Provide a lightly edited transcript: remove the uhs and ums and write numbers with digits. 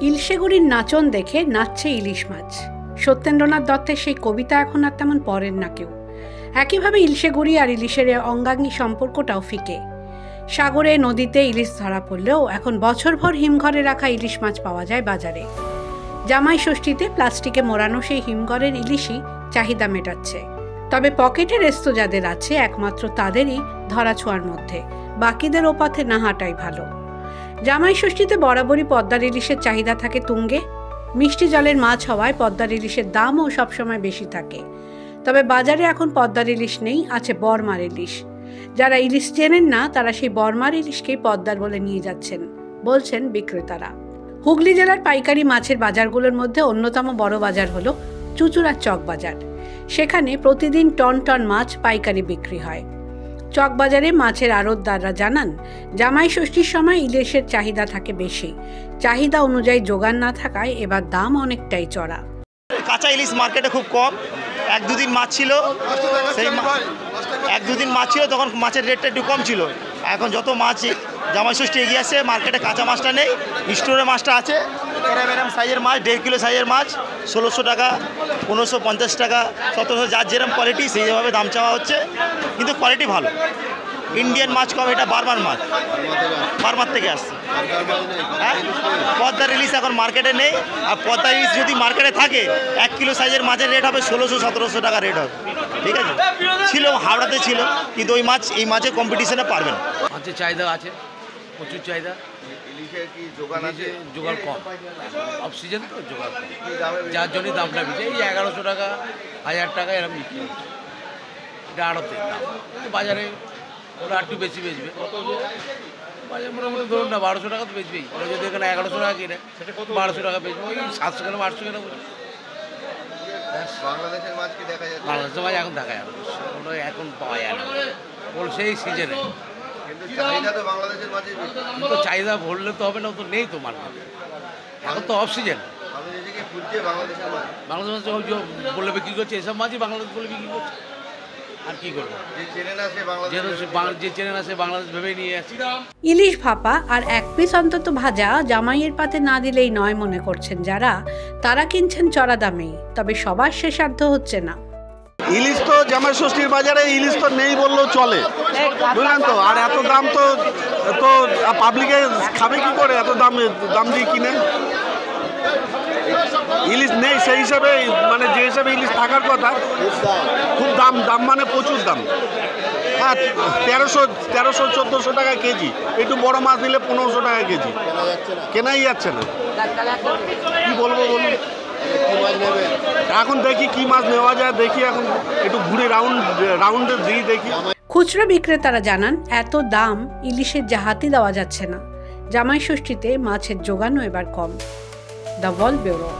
ইলশেগুড়ির নাচন দেখে নাচছে ইলিশ মাছ। সত্যেন্দ্রনাথ দত্তের সেই কবিতা এখন আর তেমন পড়েন না কেউ। একইভাবে ইলশেগুড়ি আর ইলিশের অঙ্গাঙ্গী সম্পর্কটাও ফিকে। সাগরে নদীতে ইলিশ ধরা পড়লেও এখন বছরভর হিমঘরে রাখা ইলিশ মাছ পাওয়া যায় বাজারে। জামাই ষষ্ঠীতে প্লাস্টিকে মোড়ানো সেই হিমঘরের ইলিশই চাহিদা মেটাচ্ছে। তবে পকেটে রেস্ত যাদের আছে একমাত্র তাদেরই ধরাছোঁয়ার মধ্যে, বাকিদের ও পথে না হাঁটাই ভালো। জামাই ষষ্ঠীতে বরাবরই পদ্মার ইলিশের চাহিদা থাকে তুঙ্গে। মিষ্টি জলের মাছ হওয়ায় পদ্মার ইলিশের দামও সবসময় বেশি থাকে। তবে বাজারে এখন পদ্মার ইলিশ নেই, আছে বরমার ইলিশ। যারা ইলিশ চেনেন না তারা সেই বরমার ইলিশকেই পদ্মার বলে নিয়ে যাচ্ছেন, বলছেন বিক্রেতারা। হুগলি জেলার পাইকারি মাছের বাজারগুলোর মধ্যে অন্যতম বড় বাজার হলো চুঁচুড়ার চক বাজার। সেখানে প্রতিদিন টন টন মাছ পাইকারি বিক্রি হয়। চকবাজারে মাছের আড়তদাররা জানান, জামাই ষষ্ঠীর সময় ইলিশের চাহিদা থাকে বেশি। চাহিদা অনুযায়ী যোগান না থাকায় এবার দাম অনেকটাই চড়া। কাঁচা ইলিশ মার্কেটে খুব কম। এক দুদিন মাছ ছিল, তখন মাছের রেটটা একটু কম ছিল। এখন যত মাছ জামাই ষষ্ঠী এগিয়ে আসছে, মার্কেটে কাঁচা মাছটা নেই, স্টোরে মাছটা আছে। এরম সাইজের মাছ, 1.5 কিলো সাইজের মাছ 1600 টাকা, 1550 টাকা, 1700, যার যেরকম কোয়ালিটি সেইভাবে দাম চাওয়া হচ্ছে। কিন্তু কোয়ালিটি ভালো, ইন্ডিয়ান মাছ কম, এটা বারবার মাছ, বারবার থেকে আসছে। হ্যাঁ, পদ্মার ইলিশ এখন মার্কেটে নেই। আর পদ্মার ইলিশ যদি মার্কেটে থাকে, 1 কিলো সাইজের মাছের রেট হবে 1600-1700 টাকা রেট হবে। ঠিক আছে, ছিল হাওড়াতে ছিল, কিন্তু ওই মাছ এই মাছের কম্পিটিশনে পারবে না। মাছের চাহিদা আছে, প্রচুর চাহিদা। ইলিশের কি যোগান আছে? জোগাড় কম, অফ সিজন তো জোগাড় কম, যার জন্যই দামটা বেশি। এই 1100 টাকা, 1000 টাকা এরকম বিক্রি হচ্ছে। এটা আড়তের দাম, বাজারে ওরা একটু বেশি বেচবে। বাজারে মোটামুটি ধরুন না 1200 টাকা তো বেচবেই। ওরা যদি এখানে 1100 টাকা কিনে, সেটা 1200 টাকা বেচবে। ওই 700 কেনা 800 কেনা বলে। বাংলাদেশের মাছ কি দেখা যাচ্ছে? বাংলাদেশের মাছ এখন দেখা যাবে, ওটা এখন পাওয়া যায় না, ওর সেই সিজনে। কিন্তু চাহিদা তো বাংলাদেশের মাছের বেশি। তো চাহিদা বললে তো হবে না, তো নেই তো মার্কেটে, এখন তো অফ সিজন। আমি নিজেকে খুঁজছে বাংলাদেশের মাছ। বাংলাদেশ মাছ বলে বিক্রি করছে, এসব মাছই বাংলাদেশ বলে বিক্রি করছে। আর কি করবো, যে চেনে না সে বাংলাদেশ, যে চেনে না সে বাংলাদেশ ভেবেই নিয়ে আসছে। ইলিশ ভাপা আর এক পিস অন্তত ভাজা জামাইয়ের পাতে না দিলেই নয় মনে করছেন যারা, তারা কিনছেন চড়া দামেই। তবে সবার সে সাধ্য হচ্ছে না। ইলিশ তো জামাই ষষ্ঠীর বাজারে ইলিশ তো নেই বললেও চলে, বুঝলেন তো। আর এত দাম তো পাবলিকে খাবে কি করে, এত দাম দিয়ে কিনে। ইলিশ নেই সেই হিসাবে, মানে যে হিসাবে ইলিশ থাকার কথা, খুব দাম মানে প্রচুর দাম। হ্যাঁ, 1300-1400 টাকা কেজি। একটু বড় মাছ দিলে 1500 টাকা কেজি, কেনাই যাচ্ছে না। কি বলবো বলুন, এখন দেখি কি মাছ নেওয়া যায়, দেখি এখন একটু ঘুরে রাউন্ডে দিয়ে দেখি। খুচরো বিক্রেতারা জানান, এত দাম ইলিশের জাহাতি দেওয়া যাচ্ছে না। জামাই ষষ্ঠীতে মাছের যোগানও এবার কম। The world bureau.